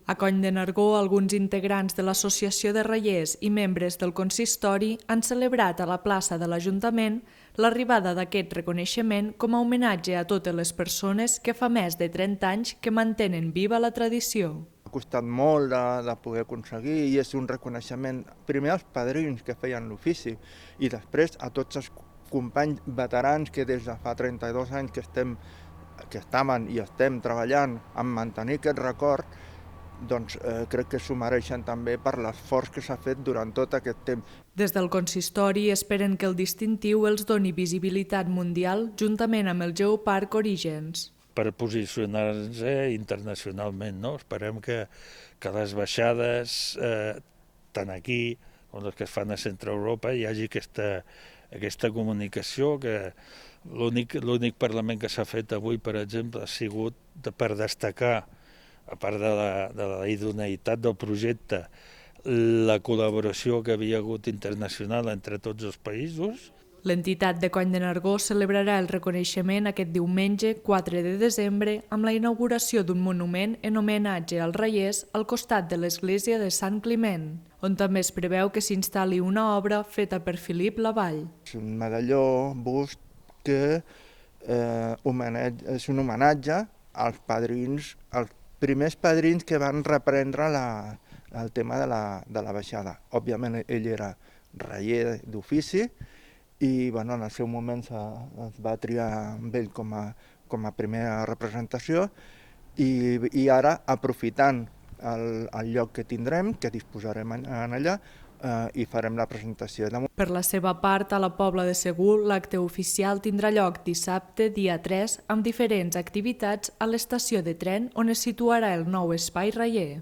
A Coll de Nargó, alguns integrants de l'Associació de Reiers i membres del consistori han celebrat a la plaça de l'Ajuntament l'arribada d'aquest reconeixement com a homenatge a totes les persones que fa més de 30 anys que mantenen viva la tradició. Ha costat molt de poder aconseguir i és un reconeixement primer als padrins que feien l'ofici i després a tots els companys veterans que des de fa 32 anys que estaven i estem treballant en mantenir aquest record, doncs crec que s'ho mereixen també per l'esforç que s'ha fet durant tot aquest temps. Des del consistori esperen que el distintiu els doni visibilitat mundial juntament amb el Geoparc Orígens. Per posicionar-se internacionalment, no? Esperem que les baixades, tant aquí com les que es fan a Centre Europa, hi hagi aquesta comunicació que l'únic Parlament que s'ha fet avui, per exemple, ha sigut per destacar, a part de la idoneïtat del projecte, la col·laboració que havia hagut internacional entre tots els països. L'entitat de Coll de Nargó celebrarà el reconeixement aquest diumenge 4 de desembre amb la inauguració d'un monument en homenatge als reiers al costat de l'església de Sant Climent, on també es preveu que s'instal·li una obra feta per Filip Lavall. És un medalló bust que és un homenatge als padrins, als primers padrins que van reprendre el tema de la baixada. Òbviament ell era reier d'ofici i en el seu moment es va triar amb ell com a primera representació i ara, aprofitant el lloc que tindrem, que disposarem allà, i farem la presentació. Per la seva part, a la Pobla de Segur, l'acte oficial tindrà lloc dissabte, dia 3, amb diferents activitats a l'estació de tren on es situarà el nou espai reier.